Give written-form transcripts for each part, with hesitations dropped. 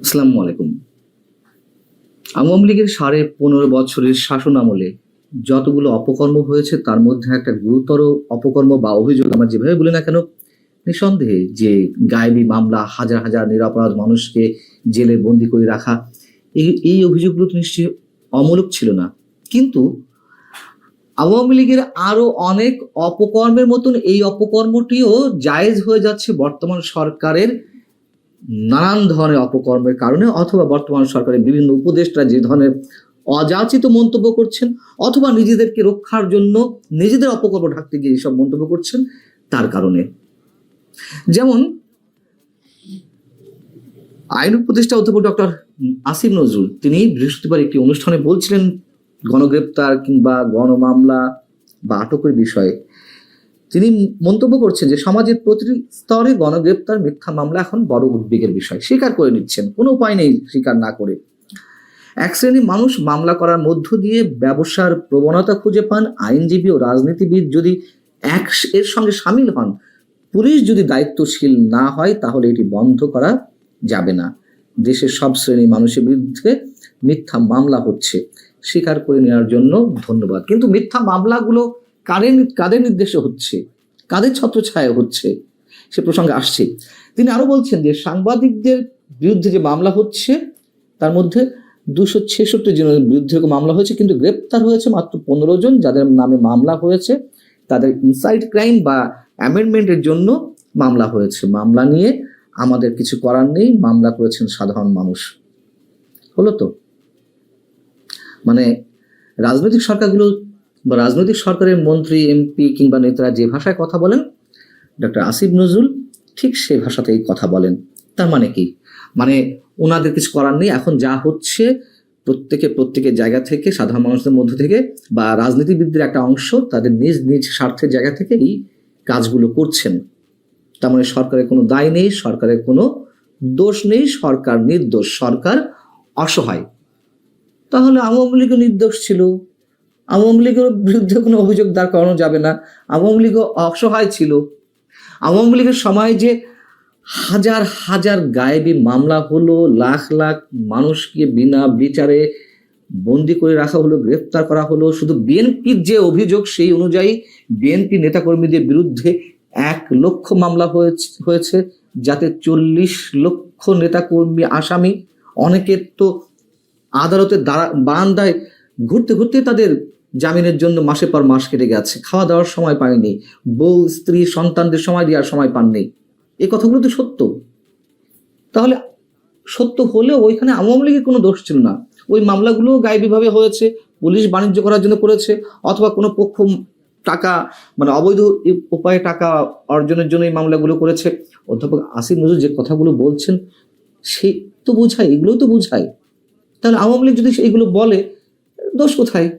আসসালামু আলাইকুম। আওয়ামী লীগের 15.5 বছরের শাসন আমলে যতগুলো অপকর্ম হয়েছে তার মধ্যে একটা গুরুতর অপকর্ম বা অভিযোগ আমরা যেভাবে বলি না কেন, নিঃসন্দেহে যে গায়েবী মামলা, হাজার হাজার নিরপরাধ মানুষকে জেলে বন্দি করে রাখা, এই অভিযোগগুলো তো নিশ্চয়ই অমূলক ছিল না। কিন্তু আওয়ামী লীগের আরো অনেক অপকর্মের মতন এই অপকর্মটিও জায়েজ হয়ে যাচ্ছে বর্তমান সরকারের নানান ধরনের অপকর্মের কারণে, অথবা বর্তমান সরকারের বিভিন্ন উপদেষ্টা যে ধরনের অযাচিত মন্তব্য করছেন, অথবা নিজেদেরকে রক্ষার জন্য নিজেদের অপকর্ম ঢাকতে গিয়ে এইসব মন্তব্য করছেন তার কারণে। যেমন আইন উপদেষ্টা অধ্যাপক ডক্টর আসিফ নজরুল তিনি বৃহস্পতিবার একটি অনুষ্ঠানে বলছিলেন গণগ্রেপ্তার কিংবা গণমামলা বা আটকের বিষয়ে তিনি মন্তব্য করছেন যে সমাজের প্রতিটি স্তরে গণগ্রেপ্তার, মিথ্যা মামলা এখন বড় উদ্বেগের বিষয়। স্বীকার করে নিচ্ছেন, কোনো উপায় নেই স্বীকার না করে। এক শ্রেণী মানুষ মামলা করার মধ্য দিয়ে ব্যবসার প্রবণতা খুঁজে পান। আইনজীবী ও রাজনীতিবিদ যদি এর সঙ্গে সামিল হন, পুলিশ যদি দায়িত্বশীল না হয়, তাহলে এটি বন্ধ করা যাবে না। দেশের সব শ্রেণী মানুষের বিরুদ্ধে মিথ্যা মামলা হচ্ছে, স্বীকার করে নেওয়ার জন্য ধন্যবাদ। কিন্তু মিথ্যা মামলাগুলো কাদের নির্দেশে হচ্ছে, কাদের ছত্রছায়ায় হচ্ছে, সে প্রসঙ্গে আসছে। তিনি আরো বলছেন যে সাংবাদিকদের বিরুদ্ধে যে মামলা হচ্ছে তার মধ্যে 266 জনের বিরুদ্ধে মামলা হয়েছে, কিন্তু গ্রেপ্তার হয়েছে মাত্র 15 জন। যাদের নামে মামলা হয়েছে তাদের ইনসাইড ক্রাইম বা অ্যামেন্ডমেন্টের জন্য মামলা হয়েছে। মামলা নিয়ে আমাদের কিছু করার নেই, মামলা করেছেন সাধারণ মানুষ। হলো তো, মানে রাজনৈতিক সরকারগুলো বা রাজনৈতিক সরকারের মন্ত্রী, এমপি কিংবা নেতারা যে ভাষায় কথা বলেন, ডক্টর আসিফ নজরুল ঠিক সেই ভাষাতেই কথা বলেন। তার মানে কি? মানে ওনাদের কিছু করার নেই, এখন যা হচ্ছে প্রত্যেকের জায়গা থেকে, সাধারণ মানুষদের মধ্য থেকে বা রাজনীতিবিদদের একটা অংশ তাদের নিজ নিজ স্বার্থের জায়গা থেকে এই কাজগুলো করছেন। তার মানে সরকারের কোনো দায় নেই, সরকারের কোনো দোষ নেই, সরকার নির্দোষ, সরকার অসহায়। তাহলে আওয়ামী লীগও নির্দোষ ছিল, আওয়ামী লীগের বিরুদ্ধে কোনো অভিযোগ দাঁড় করানো যাবে না, আওয়ামী লীগও অসহায় ছিল। আওয়ামী লীগের সময় যে হাজার হাজার গায়েবী মামলা হলো, লাখ লাখ মানুষকে বিনা বিচারে বন্দি করে রাখা হলো, গ্রেফতার করা হলো। শুধু বিএনপির যে অভিযোগ সেই অনুযায়ী বিএনপি নেতাকর্মীদের বিরুদ্ধে 1 লক্ষ মামলা হয়েছে, যাতে 40 লক্ষ নেতাকর্মী আসামি। অনেকের তো আদালতের বারান্দায় ঘুরতে ঘুরতে তাদের জামিনের জন্য মাসের পর মাস কেটে গেছে, খাওয়া দাওয়ার সময় পায়নি, বউ স্ত্রী সন্তানদের সময় দেওয়ার সময় পাননি। এই কথাগুলো তো সত্য। তাহলে সত্য হলেও ওইখানে আওয়ামী লীগের কোনো দোষ ছিল না। ওই মামলাগুলো গায়েবীভাবে হয়েছে, পুলিশ বাণিজ্য করার জন্য করেছে, অথবা কোনো পক্ষ টাকা মানে অবৈধ উপায়ে টাকা অর্জনের জন্য এই মামলাগুলো করেছে। অধ্যাপক আসিফ নজরুল যে কথাগুলো বলছেন সেই তো বোঝায়, এগুলোও তো বোঝায়। তাহলে আওয়ামী লীগ যদি এগুলো বলে, দোষ কোথায়?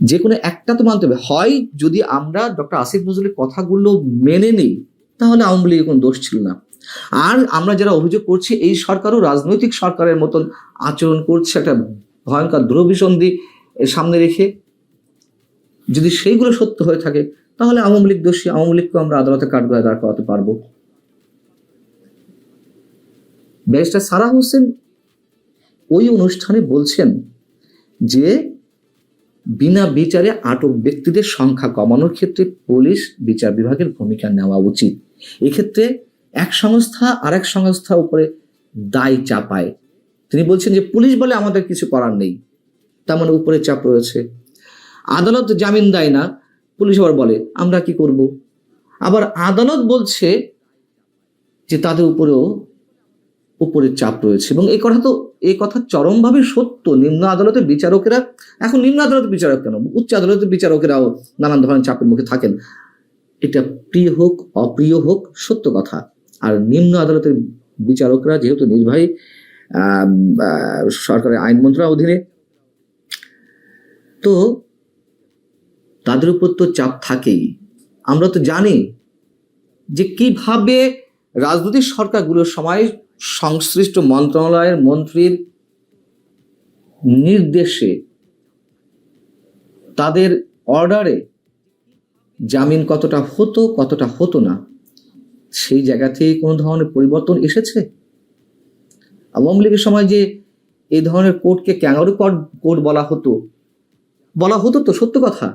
যে কোনো একটা তো মানতে হবে। হয় যদি আমরা ডক্টর আসিফ নজরুলের কথাগুলো মেনে নিই, তাহলে আওয়ামী লীগের কোনো দোষ ছিল না। আর আমরা যারা অভিযোগ করছি এই সরকারও রাজনৈতিক সরকারের মতন আচরণ করছে, একটা ভয়ঙ্কর ধ্রুবভিসন্ধি সামনে রেখে, যদি সেইগুলো সত্য হয়ে থাকে তাহলে আওয়ামী লীগ দোষী, আওয়ামী লীগকে আমরা আদালতে কাঠগড়ায় দাঁড় করাতে পারবো। ব্যারিস্টার সারা হোসেন ওই অনুষ্ঠানে বলছেন যে বিনা বিচারে আটক ব্যক্তিদের সংখ্যা কমানোর ক্ষেত্রে পুলিশ বিচার বিভাগের ভূমিকা নেওয়া উচিত। এক্ষেত্রে এক সংস্থা আরেক সংস্থার উপরে দায় চাপায়। তিনি বলছেন যে পুলিশ বলে আমাদের কিছু করার নেই, তার মানে উপরে চাপ রয়েছে। আদালত জামিন দেয় না, পুলিশ আবার বলে আমরা কি করব। আবার আদালত বলছে যে তাদের উপরেও উপরের চাপ রয়েছে। এবং এই কথা চরমভাবে সত্য। নিম্ন আদালতের বিচারকেরা, এখন নিম্ন আদালতের বিচারক কেন, উচ্চ আদালতের বিচারকেরাও নানান ধরনের চাপের মুখে থাকেন। এটা প্রিয় হোক অপ্রিয় হোক সত্য কথা। আর নিম্ন আদালতের বিচারকরা যেহেতু নির্বাহী সরকারের আইন মন্ত্রণালয়ের অধীনে, তো তাদের উপর তো চাপ থাকেই। আমরা তো জানি যে কিভাবে রাজনৈতিক সরকারগুলোর সময় সংশ্লিষ্ট মন্ত্রণালয়ের মন্ত্রীর নির্দেশে, তাদের অর্ডারে জামিন কতটা হতো কতটা হতো না, সেই জায়গা থেকে কোনো ধরনের পরিবর্তন এসেছে? আওয়ামী লীগের সময় যে এই ধরনের কোর্টকে ক্যাঙ্গারু কোর্ট বলা হতো তো, সত্য কথা।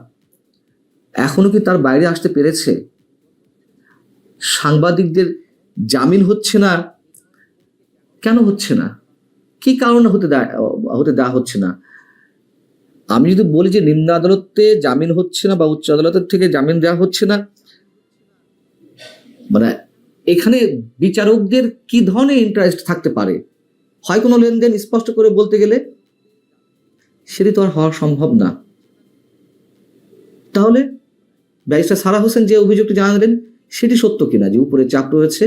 এখনো কি তার বাইরে আসতে পেরেছে? সাংবাদিকদের জামিন হচ্ছে না, কেন হচ্ছে না? কি কারণে হতে দেওয়া হচ্ছে না? আমি যদি বলি যে নিম্ন আদালতে জামিন হচ্ছে না বা উচ্চ আদালতের থেকে জামিন দেওয়া হচ্ছে না, মানে এখানে বিচারকদের কি ধরনের ইন্টারেস্ট থাকতে পারে? হয় কোনো লেনদেন, স্পষ্ট করে বলতে গেলে সেটি তো আর হওয়া সম্ভব না। তাহলে ব্যারিস্টার সারা হোসেন যে অভিযোগটি জানালেন সেটি সত্য কিনা যে উপরে চাপ রয়েছে?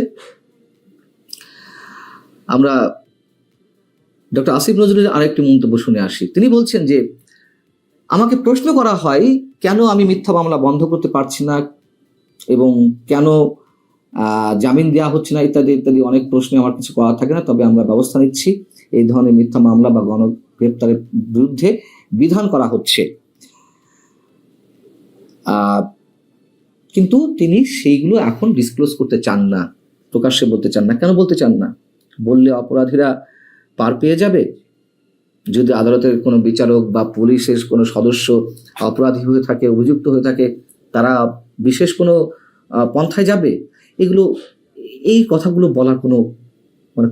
আমরা ডক্টর আসিফ নজরুলের আরেকটি মন্তব্য শুনে আসি। তিনি বলছেন যে আমাকে প্রশ্ন করা হয় কেন আমি মিথ্যা মামলা বন্ধ করতে পারছি না এবং কেন জামিন দেওয়া হচ্ছে না, ইত্যাদি ইত্যাদি অনেক প্রশ্নে আমার কিছু করা থাকে না, তবে আমরা ব্যবস্থা নিচ্ছি। এই ধরনের মিথ্যা মামলা বা গণগ্রেপ্তারের বিরুদ্ধে বিধান করা হচ্ছে। কিন্তু তিনি সেইগুলো এখন ডিসক্লোজ করতে চান না, প্রকাশ্যে বলতে চান না। কেন বলতে চান না? বললে অপরাধীরা পার পেয়ে যাবে। যদি আদালতের কোনো বিচারক বা পুলিশের কোনো সদস্য অপরাধী হয়ে থাকে, অভিযুক্ত হয়ে থাকে, তারা বিশেষ কোনো পন্থায় যাবে। এই কথাগুলো বলার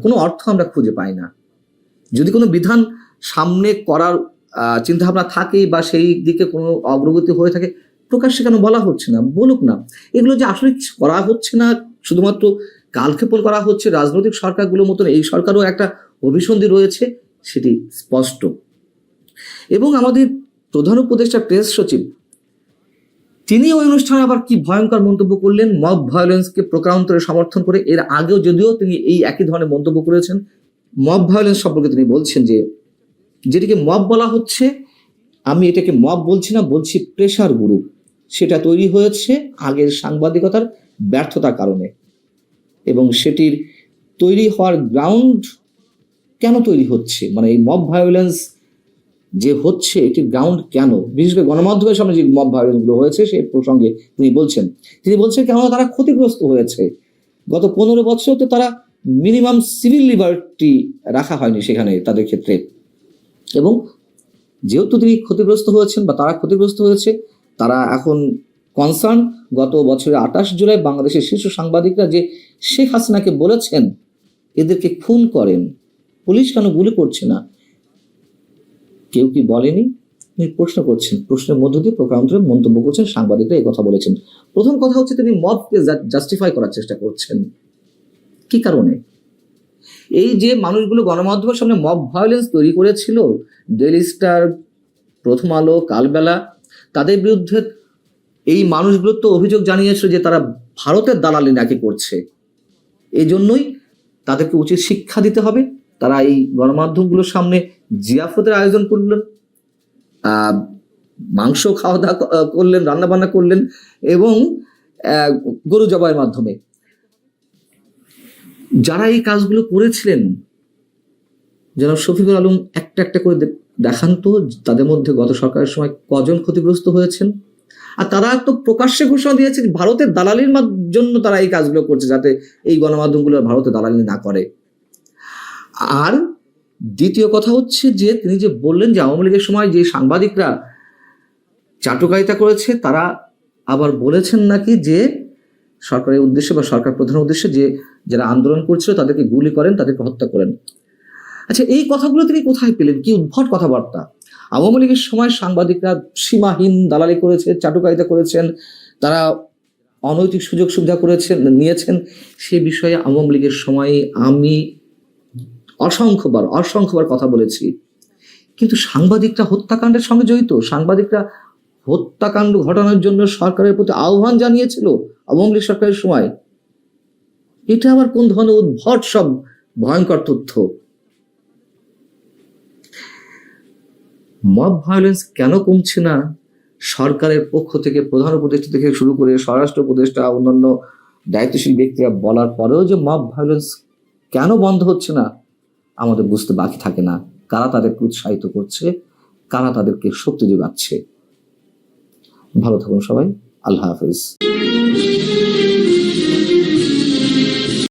কোনো অর্থ আমরা খুঁজে পাই না। যদি কোনো বিধান সামনে করার চিন্তাভাবনা থাকে বা সেই দিকে কোনো অগ্রগতি হয়ে থাকে, প্রকাশ্যে কেন বলা হচ্ছে না? বলুক না। এগুলো যে আসলে করা হচ্ছে না, শুধুমাত্র কালক্ষেপণ করা হচ্ছে, রাজনৈতিক সরকারগুলোর মতন এই সরকারও একটা অভিসন্ধি রয়েছে, সেটি স্পষ্ট। এবং আমাদের প্রধান উপদেষ্টা প্রেস সচিব তিনি ওই অনুষ্ঠানে আবার কি ভয়ঙ্কর মন্তব্য করলেন, মব ভায়োলেন্সকে প্রকারান্তরে সমর্থন করে। এর আগেও যদিও তিনি এই একই ধরনের মন্তব্য করেছেন। মব ভায়োলেন্স সম্পর্কে তিনি বলছেন যে যেটিকে মব বলা হচ্ছে, আমি এটাকে মব বলছি না, বলছি প্রেশার গ্রুপ। সেটা তৈরি হয়েছে আগের সাংবাদিকতার ব্যর্থতার কারণে, এবং সেটির তৈরি হওয়ার গ্রাউন্ড কেন তৈরি হচ্ছে, মানে এই মব ভায়োলেন্স যে হচ্ছে এটির গ্রাউন্ড কেন, বিশেষ করে গণমাধ্যমের সামনে যে মব ভায়োলেন্সগুলো হয়েছে সেই প্রসঙ্গে তিনি বলছেন কেন তারা ক্ষতিগ্রস্ত হয়েছে। গত 15 বছর তো তারা মিনিমাম সিভিল লিবার্টি রাখা হয়নি সেখানে তাদের ক্ষেত্রে, এবং যেহেতু তিনি ক্ষতিগ্রস্ত হয়েছেন বা তারা ক্ষতিগ্রস্ত হয়েছে, তারা এখন কনসার্ন। গত বছরের 28 জুলাই বাংলাদেশের শীর্ষ সাংবাদিকরা যে শেখ হাসিনাকে বলেছেন এদেরকে খুন করেন, পুলিশ কেন গুলি করছে না, কেউ কি বলেনি? তিনি প্রশ্ন করছেন, প্রশ্নের মধ্য দিয়ে প্রকারান্তরে মন্তব্য করছেন, সাংবাদিকরা এই কথা বলেছেন। প্রথম কথা হচ্ছে তিনি মবকে জাস্টিফাই করার চেষ্টা করছেন। কি কারণে? এই যে মানুষগুলো গণমাধ্যমের সামনে মব ভায়োলেন্স তৈরি করেছিল, ডেইলি স্টার, প্রথম আলো, কালবেলা, তাদের বিরুদ্ধে এই মানুষগুলো তো অভিযোগ জানিয়েছিল যে তারা ভারতের দালালি নাকি করছে। এই জন্যই তাদেরকে উচিত শিক্ষা দিতে হবে। তারা এই গণমাধ্যমগুলোর সামনে জিয়াফতের আয়োজন করলেন, মাংস খাওয়া দাওয়া করলেন, রান্নাবান্না করলেন, এবং গরু জবাইয়ের মাধ্যমে যারা এই কাজগুলো করেছিলেন, যারা শফিকুল আলম একটা একটা করে দেখান তো তাদের মধ্যে গত সরকারের সময় কজন ক্ষতিগ্রস্ত হয়েছেন। আর তারা তো প্রকাশ্যে ঘোষণা দিয়েছে ভারতের দালালির জন্য তারা এই কাজগুলো করছে, যাতে এই গণমাধ্যমগুলো ভারতের দালালি না করে। আর দ্বিতীয় কথা হচ্ছে যে তিনি যে বললেন যে আওয়ামী লীগের সময় যে সাংবাদিকরা চাটুকারিতা করেছে, তারা আবার বলেছেন নাকি যে সরকারের উদ্দেশ্যে বা সরকার প্রধানের উদ্দেশ্যে যে যারা আন্দোলন করছিল তাদেরকে গুলি করেন, তাদেরকে হত্যা করেন। আচ্ছা, এই কথাগুলো তিনি কোথায় পেলেন? কি উদ্ভট কথাবার্তা! আওয়ামী লীগের সময় সাংবাদিকরা সীমাহীন দালালি করেছে, চাটুকারিতা করেছেন, তারা অনৈতিক সুযোগ সুবিধা নিয়েছেন। সে বিষয়ে আওয়ামী লীগের সময় আমি অসংখ্যবার কথা বলেছি। কিন্তু সাংবাদিকরা হত্যাকাণ্ডের সঙ্গে জড়িত, সাংবাদিকরা হত্যাকাণ্ড ঘটানোর জন্য সরকারের প্রতি আহ্বান জানিয়েছিল আওয়ামী লীগ সরকারের সময়। এটা আবার কোন ধরনের উদ্ভট সব ভয়ঙ্কর তথ্য! মব ভায়োলেন্স কেন কমছে না? সরকারের পক্ষ থেকে, প্রধান উপদেষ্টা থেকে শুরু করে স্বরাষ্ট্র উপদেষ্টা, অন্যান্য দায়িত্বশীল ব্যক্তিরা বলার পরেও যে মব ভায়োলেন্স কেন বন্ধ হচ্ছে না, আমাদের বুঝতে বাকি থাকে না। কারা তাদেরকে উৎসাহিত করছে, কারা তাদেরকে শক্তি যোগাচ্ছে। ভালো থাকুন সবাই। আল্লাহ হাফেজ।